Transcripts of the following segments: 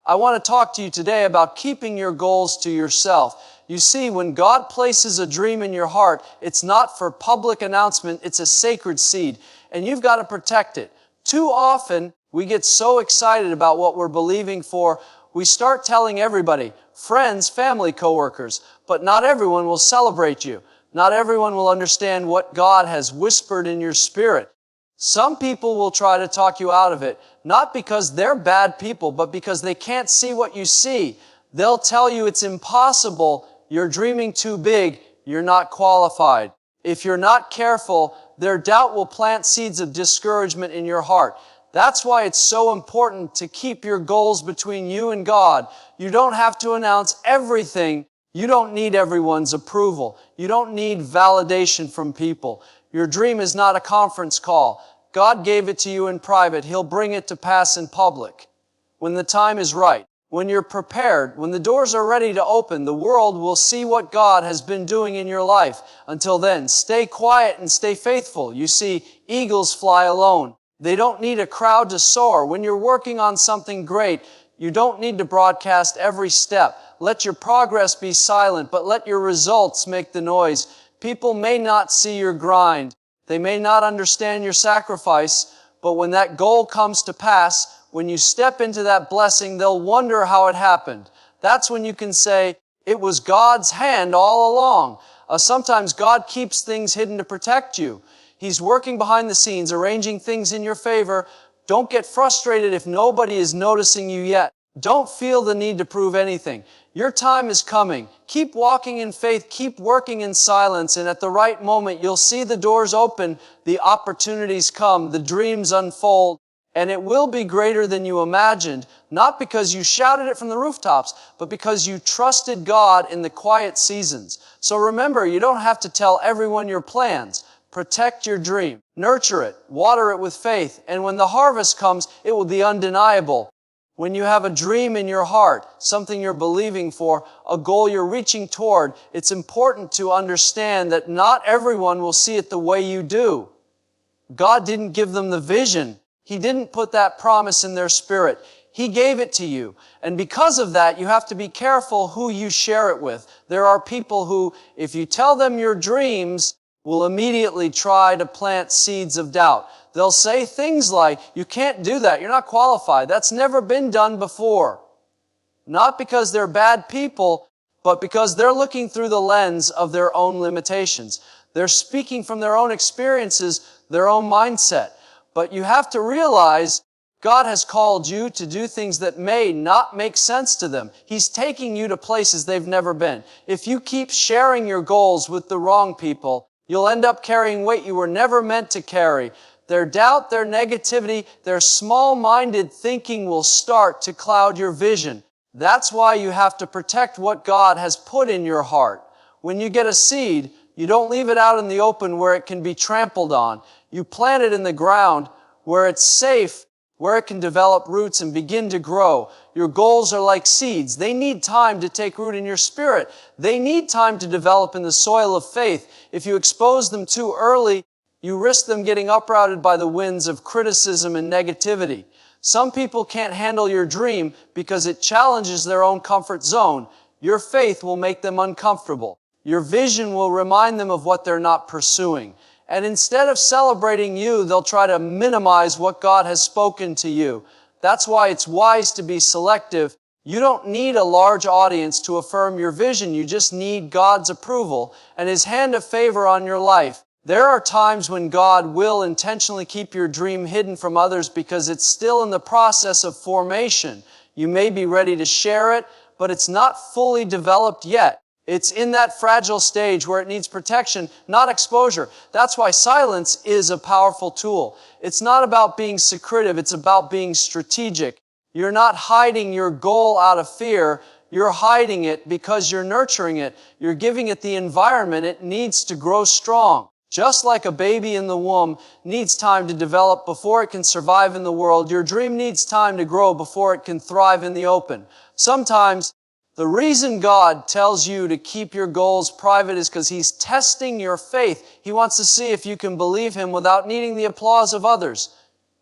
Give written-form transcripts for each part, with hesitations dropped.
I want to talk to you today about keeping your goals to yourself. You see, when God places a dream in your heart, it's not for public announcement, it's a sacred seed, and you've got to protect it. Too often, we get so excited about what we're believing for, we start telling everybody, friends, family, coworkers, but not everyone will celebrate you. Not everyone will understand what God has whispered in your spirit. Some people will try to talk you out of it, not because they're bad people, but because they can't see what you see. They'll tell you it's impossible, you're dreaming too big, you're not qualified. If you're not careful, their doubt will plant seeds of discouragement in your heart. That's why it's so important to keep your goals between you and God. You don't have to announce everything. You don't need everyone's approval. You don't need validation from people. Your dream is not a conference call. God gave it to you in private. He'll bring it to pass in public. When the time is right, when you're prepared, when the doors are ready to open, the world will see what God has been doing in your life. Until then, stay quiet and stay faithful. You see, eagles fly alone. They don't need a crowd to soar. When you're working on something great, you don't need to broadcast every step. Let your progress be silent, but let your results make the noise. People may not see your grind. They may not understand your sacrifice, but when that goal comes to pass, when you step into that blessing, they'll wonder how it happened. That's when you can say, it was God's hand all along. Sometimes God keeps things hidden to protect you. He's working behind the scenes, arranging things in your favor. Don't get frustrated if nobody is noticing you yet. Don't feel the need to prove anything. Your time is coming. Keep walking in faith. Keep working in silence. And at the right moment, you'll see the doors open, the opportunities come, the dreams unfold, and it will be greater than you imagined, not because you shouted it from the rooftops, but because you trusted God in the quiet seasons. So remember, you don't have to tell everyone your plans. Protect your dream. Nurture it. Water it with faith. And when the harvest comes, it will be undeniable. When you have a dream in your heart, something you're believing for, a goal you're reaching toward, it's important to understand that not everyone will see it the way you do. God didn't give them the vision. He didn't put that promise in their spirit. He gave it to you. And because of that, you have to be careful who you share it with. There are people who, if you tell them your dreams, will immediately try to plant seeds of doubt. They'll say things like, you can't do that, you're not qualified, that's never been done before. Not because they're bad people, but because they're looking through the lens of their own limitations. They're speaking from their own experiences, their own mindset. But you have to realize God has called you to do things that may not make sense to them. He's taking you to places they've never been. If you keep sharing your goals with the wrong people, you'll end up carrying weight you were never meant to carry. Their doubt, their negativity, their small-minded thinking will start to cloud your vision. That's why you have to protect what God has put in your heart. When you get a seed, you don't leave it out in the open where it can be trampled on. You plant it in the ground where it's safe, where it can develop roots and begin to grow. Your goals are like seeds. They need time to take root in your spirit. They need time to develop in the soil of faith. If you expose them too early, you risk them getting uprooted by the winds of criticism and negativity. Some people can't handle your dream because it challenges their own comfort zone. Your faith will make them uncomfortable. Your vision will remind them of what they're not pursuing. And instead of celebrating you, they'll try to minimize what God has spoken to you. That's why it's wise to be selective. You don't need a large audience to affirm your vision. You just need God's approval and His hand of favor on your life. There are times when God will intentionally keep your dream hidden from others because it's still in the process of formation. You may be ready to share it, but it's not fully developed yet. It's in that fragile stage where it needs protection, not exposure. That's why silence is a powerful tool. It's not about being secretive, it's about being strategic. You're not hiding your goal out of fear. You're hiding it because you're nurturing it. You're giving it the environment it needs to grow strong. Just like a baby in the womb needs time to develop before it can survive in the world, your dream needs time to grow before it can thrive in the open. Sometimes, the reason God tells you to keep your goals private is because He's testing your faith. He wants to see if you can believe Him without needing the applause of others.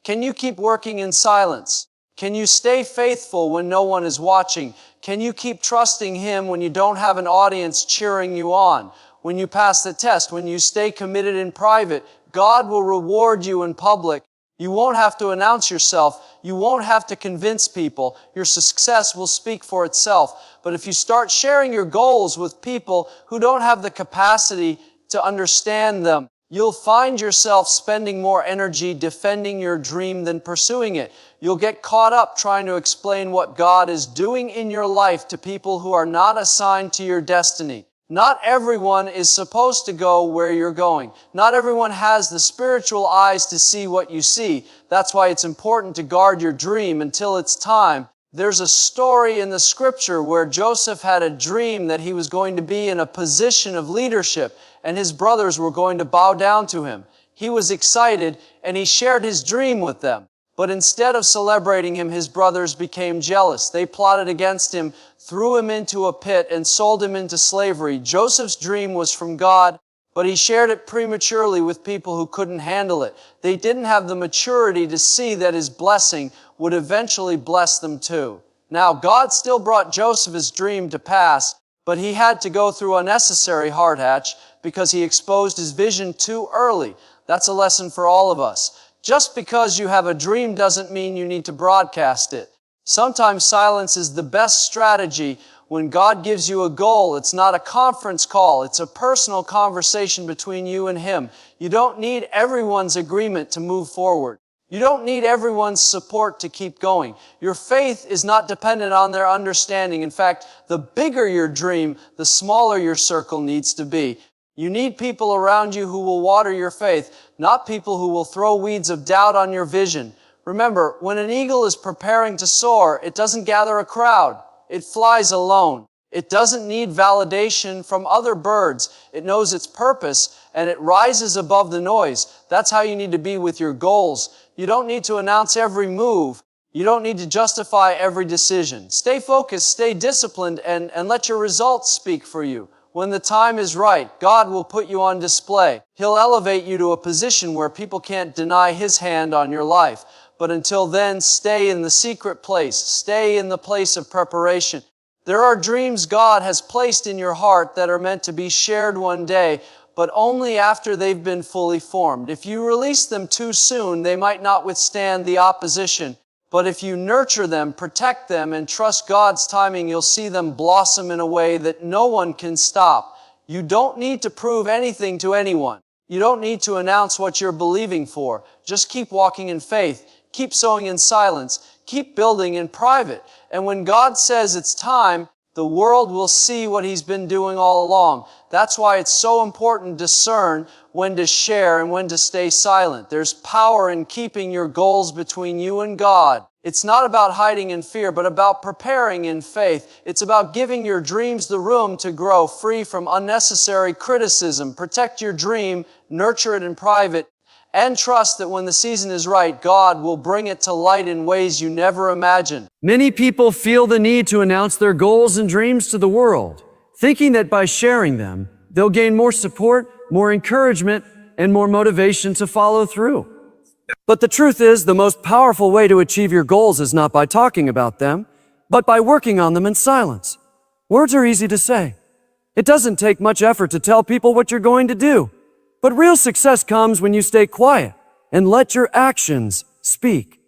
Can you keep working in silence? Can you stay faithful when no one is watching? Can you keep trusting Him when you don't have an audience cheering you on? When you pass the test, when you stay committed in private, God will reward you in public. You won't have to announce yourself. You won't have to convince people. Your success will speak for itself. But if you start sharing your goals with people who don't have the capacity to understand them, you'll find yourself spending more energy defending your dream than pursuing it. You'll get caught up trying to explain what God is doing in your life to people who are not assigned to your destiny. Not everyone is supposed to go where you're going. Not everyone has the spiritual eyes to see what you see. That's why it's important to guard your dream until it's time. There's a story in the scripture where Joseph had a dream that he was going to be in a position of leadership and his brothers were going to bow down to him. He was excited and he shared his dream with them. But instead of celebrating him, his brothers became jealous. They plotted against him, threw him into a pit, and sold him into slavery. Joseph's dream was from God, but he shared it prematurely with people who couldn't handle it. They didn't have the maturity to see that his blessing would eventually bless them too. Now, God still brought Joseph's dream to pass, but he had to go through a necessary hard hatch because he exposed his vision too early. That's a lesson for all of us. Just because you have a dream doesn't mean you need to broadcast it. Sometimes silence is the best strategy. When God gives you a goal, it's not a conference call. It's a personal conversation between you and Him. You don't need everyone's agreement to move forward. You don't need everyone's support to keep going. Your faith is not dependent on their understanding. In fact, the bigger your dream, the smaller your circle needs to be. You need people around you who will water your faith, not people who will throw weeds of doubt on your vision. Remember, when an eagle is preparing to soar, it doesn't gather a crowd. It flies alone. It doesn't need validation from other birds. It knows its purpose, and it rises above the noise. That's how you need to be with your goals. You don't need to announce every move. You don't need to justify every decision. Stay focused, stay disciplined, and let your results speak for you. When the time is right, God will put you on display. He'll elevate you to a position where people can't deny His hand on your life. But until then, stay in the secret place. Stay in the place of preparation. There are dreams God has placed in your heart that are meant to be shared one day, but only after they've been fully formed. If you release them too soon, they might not withstand the opposition. But if you nurture them, protect them, and trust God's timing, you'll see them blossom in a way that no one can stop. You don't need to prove anything to anyone. You don't need to announce what you're believing for. Just keep walking in faith. Keep sowing in silence. Keep building in private. And when God says it's time, the world will see what He's been doing all along. That's why it's so important to discern when to share and when to stay silent. There's power in keeping your goals between you and God. It's not about hiding in fear, but about preparing in faith. It's about giving your dreams the room to grow, free from unnecessary criticism. Protect your dream, nurture it in private, and trust that when the season is right, God will bring it to light in ways you never imagined. Many people feel the need to announce their goals and dreams to the world, thinking that by sharing them, they'll gain more support, more encouragement, and more motivation to follow through. But the truth is, the most powerful way to achieve your goals is not by talking about them, but by working on them in silence. Words are easy to say. It doesn't take much effort to tell people what you're going to do. But real success comes when you stay quiet and let your actions speak.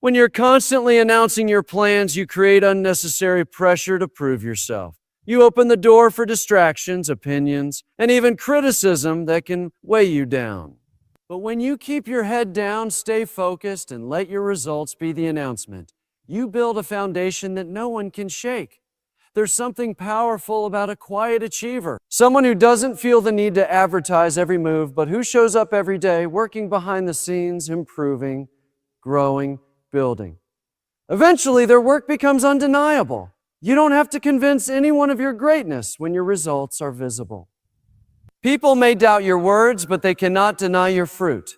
When you're constantly announcing your plans, you create unnecessary pressure to prove yourself. You open the door for distractions, opinions, and even criticism that can weigh you down. But when you keep your head down, stay focused, and let your results be the announcement, you build a foundation that no one can shake. There's something powerful about a quiet achiever, someone who doesn't feel the need to advertise every move, but who shows up every day, working behind the scenes, improving, growing, building. Eventually, their work becomes undeniable. You don't have to convince anyone of your greatness when your results are visible. People may doubt your words, but they cannot deny your fruit.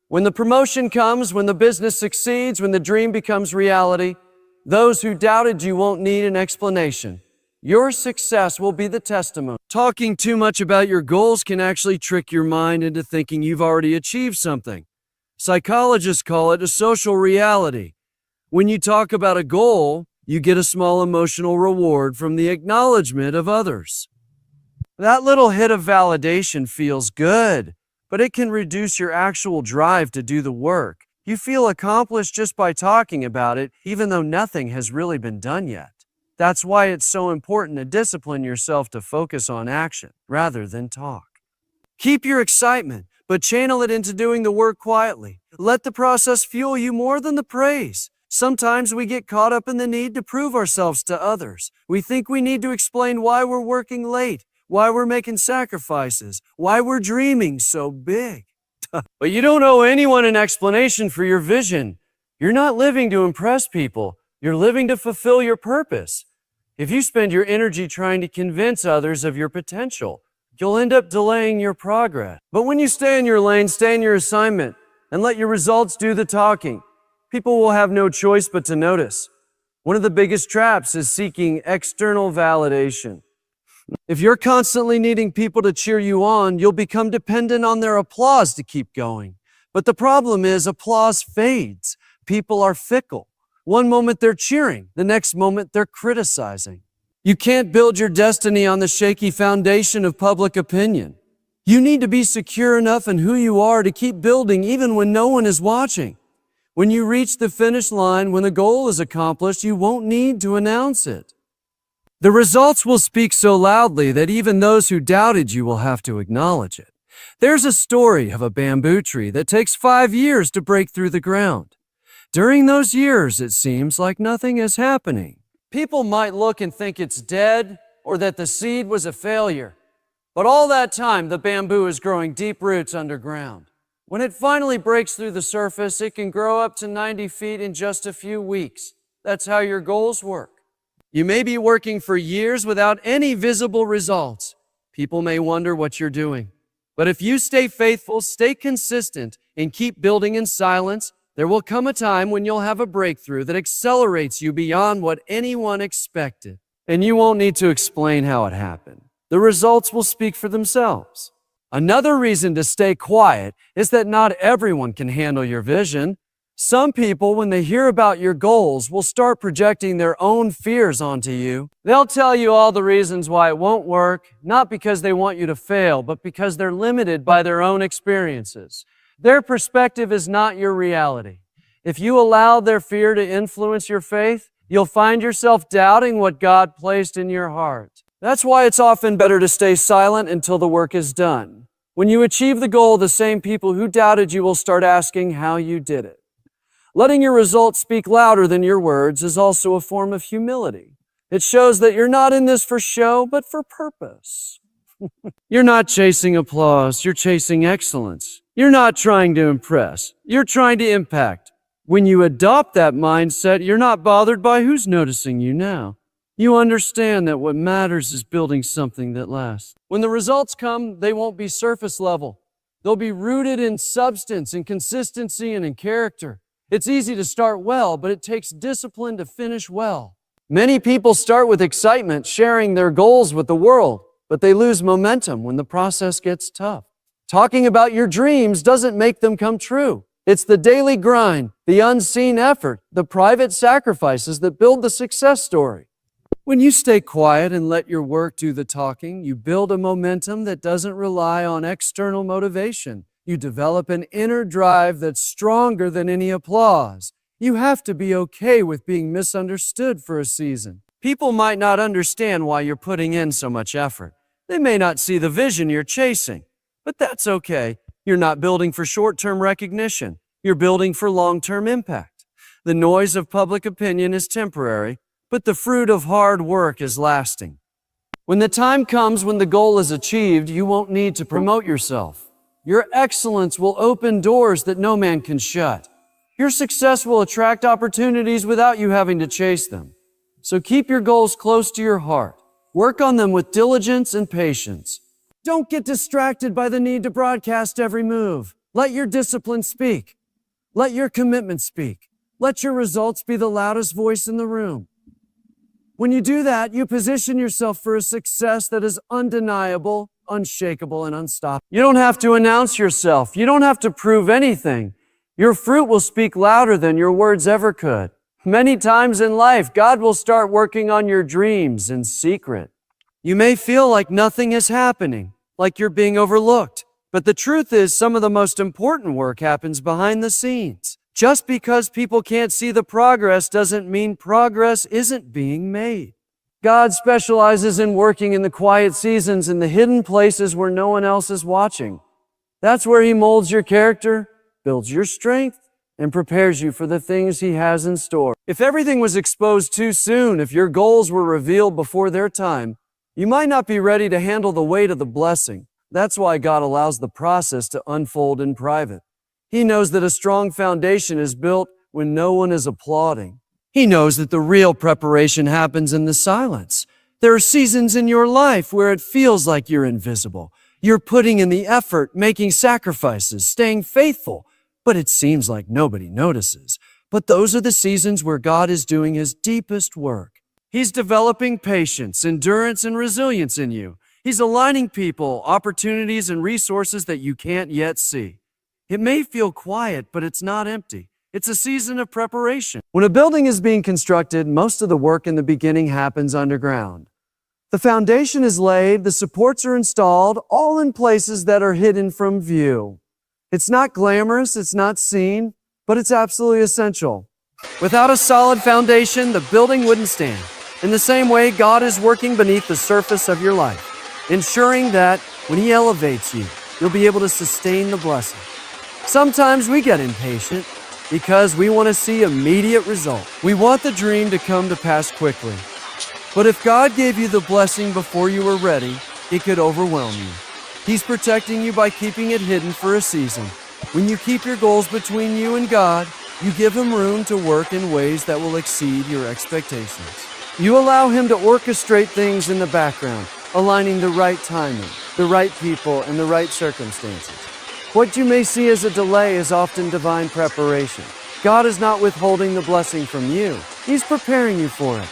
When the promotion comes, when the business succeeds, when the dream becomes reality, those who doubted you won't need an explanation. Your success will be the testimony. Talking too much about your goals can actually trick your mind into thinking you've already achieved something. Psychologists call it a social reality. When you talk about a goal, you get a small emotional reward from the acknowledgement of others. That little hit of validation feels good, but it can reduce your actual drive to do the work. You feel accomplished just by talking about it, even though nothing has really been done yet. That's why it's so important to discipline yourself to focus on action rather than talk. Keep your excitement, but channel it into doing the work quietly. Let the process fuel you more than the praise. Sometimes we get caught up in the need to prove ourselves to others. We think we need to explain why we're working late, why we're making sacrifices, why we're dreaming so big. But you don't owe anyone an explanation for your vision. You're not living to impress people. You're living to fulfill your purpose. If you spend your energy trying to convince others of your potential, you'll end up delaying your progress. But when you stay in your lane, stay in your assignment, and let your results do the talking, people will have no choice but to notice. One of the biggest traps is seeking external validation. If you're constantly needing people to cheer you on, you'll become dependent on their applause to keep going. But the problem is applause fades. People are fickle. One moment they're cheering, the next moment they're criticizing. You can't build your destiny on the shaky foundation of public opinion. You need to be secure enough in who you are to keep building even when no one is watching. When you reach the finish line, when the goal is accomplished, you won't need to announce it. The results will speak so loudly that even those who doubted you will have to acknowledge it. There's a story of a bamboo tree that takes 5 years to break through the ground. During those years, it seems like nothing is happening. People might look and think it's dead or that the seed was a failure. But all that time, the bamboo is growing deep roots underground. When it finally breaks through the surface, it can grow up to 90 feet in just a few weeks. That's how your goals work. You may be working for years without any visible results. People may wonder what you're doing. But if you stay faithful, stay consistent, and keep building in silence, there will come a time when you'll have a breakthrough that accelerates you beyond what anyone expected. And you won't need to explain how it happened. The results will speak for themselves. Another reason to stay quiet is that not everyone can handle your vision. Some people, when they hear about your goals, will start projecting their own fears onto you. They'll tell you all the reasons why it won't work, not because they want you to fail, but because they're limited by their own experiences. Their perspective is not your reality. If you allow their fear to influence your faith, you'll find yourself doubting what God placed in your heart. That's why it's often better to stay silent until the work is done. When you achieve the goal, the same people who doubted you will start asking how you did it. Letting your results speak louder than your words is also a form of humility. It shows that you're not in this for show, but for purpose. You're not chasing applause, you're chasing excellence. You're not trying to impress, you're trying to impact. When you adopt that mindset, you're not bothered by who's noticing you now. You understand that what matters is building something that lasts. When the results come, they won't be surface level. They'll be rooted in substance, in consistency, and in character. It's easy to start well, but it takes discipline to finish well. Many people start with excitement, sharing their goals with the world, but they lose momentum when the process gets tough. Talking about your dreams doesn't make them come true. It's the daily grind, the unseen effort, the private sacrifices that build the success story. When you stay quiet and let your work do the talking, you build a momentum that doesn't rely on external motivation. You develop an inner drive that's stronger than any applause. You have to be okay with being misunderstood for a season. People might not understand why you're putting in so much effort. They may not see the vision you're chasing, but that's okay. You're not building for short-term recognition. You're building for long-term impact. The noise of public opinion is temporary, but the fruit of hard work is lasting. When the time comes when the goal is achieved, you won't need to promote yourself. Your excellence will open doors that no man can shut. Your success will attract opportunities without you having to chase them. So keep your goals close to your heart. Work on them with diligence and patience. Don't get distracted by the need to broadcast every move. Let your discipline speak. Let your commitment speak. Let your results be the loudest voice in the room. When you do that, you position yourself for a success that is undeniable, unshakable, and unstoppable. You don't have to announce yourself. You don't have to prove anything. Your fruit will speak louder than your words ever could. Many times in life, God will start working on your dreams in secret. You may feel like nothing is happening, like you're being overlooked. But the truth is, some of the most important work happens behind the scenes. Just because people can't see the progress doesn't mean progress isn't being made. God specializes in working in the quiet seasons, in the hidden places where no one else is watching. That's where He molds your character, builds your strength, and prepares you for the things He has in store. If everything was exposed too soon, if your goals were revealed before their time, you might not be ready to handle the weight of the blessing. That's why God allows the process to unfold in private. He knows that a strong foundation is built when no one is applauding. He knows that the real preparation happens in the silence. There are seasons in your life where it feels like you're invisible. You're putting in the effort, making sacrifices, staying faithful, but it seems like nobody notices. But those are the seasons where God is doing His deepest work. He's developing patience, endurance, and resilience in you. He's aligning people, opportunities, and resources that you can't yet see. It may feel quiet, but it's not empty. It's a season of preparation. When a building is being constructed, most of the work in the beginning happens underground. The foundation is laid, the supports are installed, all in places that are hidden from view. It's not glamorous, it's not seen, but it's absolutely essential. Without a solid foundation, the building wouldn't stand. In the same way, God is working beneath the surface of your life, ensuring that when He elevates you, you'll be able to sustain the blessing. Sometimes we get impatient because we want to see immediate results. We want the dream to come to pass quickly. But if God gave you the blessing before you were ready, it could overwhelm you. He's protecting you by keeping it hidden for a season. When you keep your goals between you and God, you give Him room to work in ways that will exceed your expectations. You allow Him to orchestrate things in the background, aligning the right timing, the right people, and the right circumstances. What you may see as a delay is often divine preparation. God is not withholding the blessing from you. He's preparing you for it.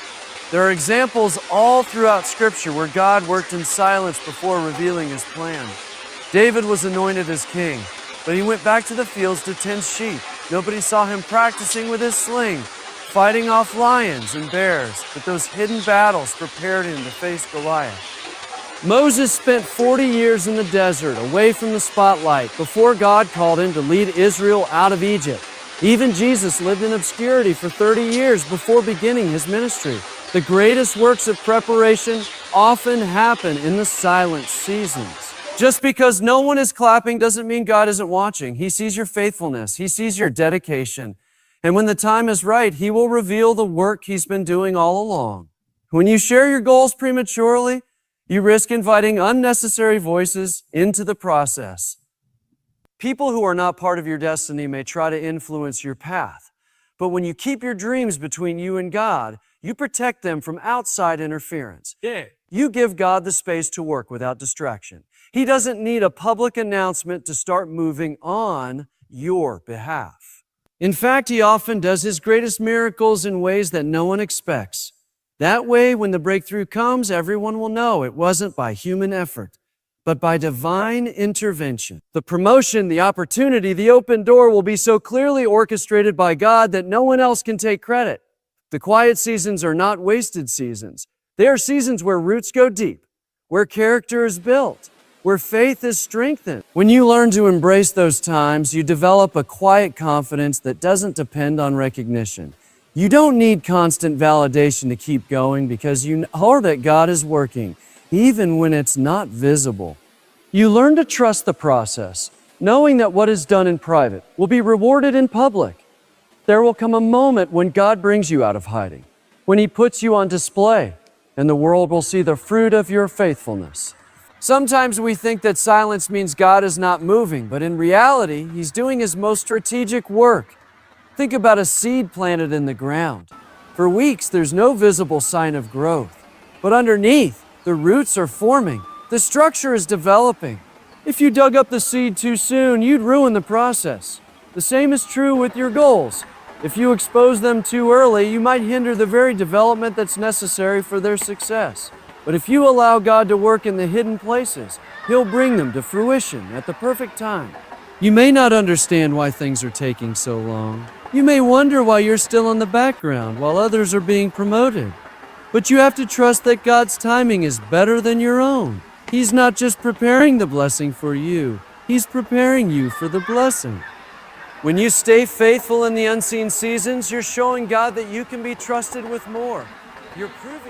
There are examples all throughout Scripture where God worked in silence before revealing His plan. David was anointed as king, but he went back to the fields to tend sheep. Nobody saw him practicing with his sling, fighting off lions and bears, but those hidden battles prepared him to face Goliath. Moses spent 40 years in the desert, away from the spotlight, before God called him to lead Israel out of Egypt. Even Jesus lived in obscurity for 30 years before beginning His ministry. The greatest works of preparation often happen in the silent seasons. Just because no one is clapping doesn't mean God isn't watching. He sees your faithfulness. He sees your dedication. And when the time is right, He will reveal the work He's been doing all along. When you share your goals prematurely, you risk inviting unnecessary voices into the process. People who are not part of your destiny may try to influence your path. But when you keep your dreams between you and God, you protect them from outside interference. You give God the space to work without distraction. He doesn't need a public announcement to start moving on your behalf. In fact, He often does His greatest miracles in ways that no one expects. That way, when the breakthrough comes, everyone will know it wasn't by human effort, but by divine intervention. The promotion, the opportunity, the open door will be so clearly orchestrated by God that no one else can take credit. The quiet seasons are not wasted seasons. They are seasons where roots go deep, where character is built, where faith is strengthened. When you learn to embrace those times, you develop a quiet confidence that doesn't depend on recognition. You don't need constant validation to keep going because you know that God is working, even when it's not visible. You learn to trust the process, knowing that what is done in private will be rewarded in public. There will come a moment when God brings you out of hiding, when He puts you on display, and the world will see the fruit of your faithfulness. Sometimes we think that silence means God is not moving, but in reality, He's doing His most strategic work. Think about a seed planted in the ground. For weeks, there's no visible sign of growth, but underneath, the roots are forming. The structure is developing. If you dug up the seed too soon, you'd ruin the process. The same is true with your goals. If you expose them too early, you might hinder the very development that's necessary for their success. But if you allow God to work in the hidden places, He'll bring them to fruition at the perfect time. You may not understand why things are taking so long, You may wonder why you're still in the background while others are being promoted. But you have to trust that God's timing is better than your own. He's not just preparing the blessing for you, He's preparing you for the blessing. When you stay faithful in the unseen seasons, you're showing God that you can be trusted with more. You're proving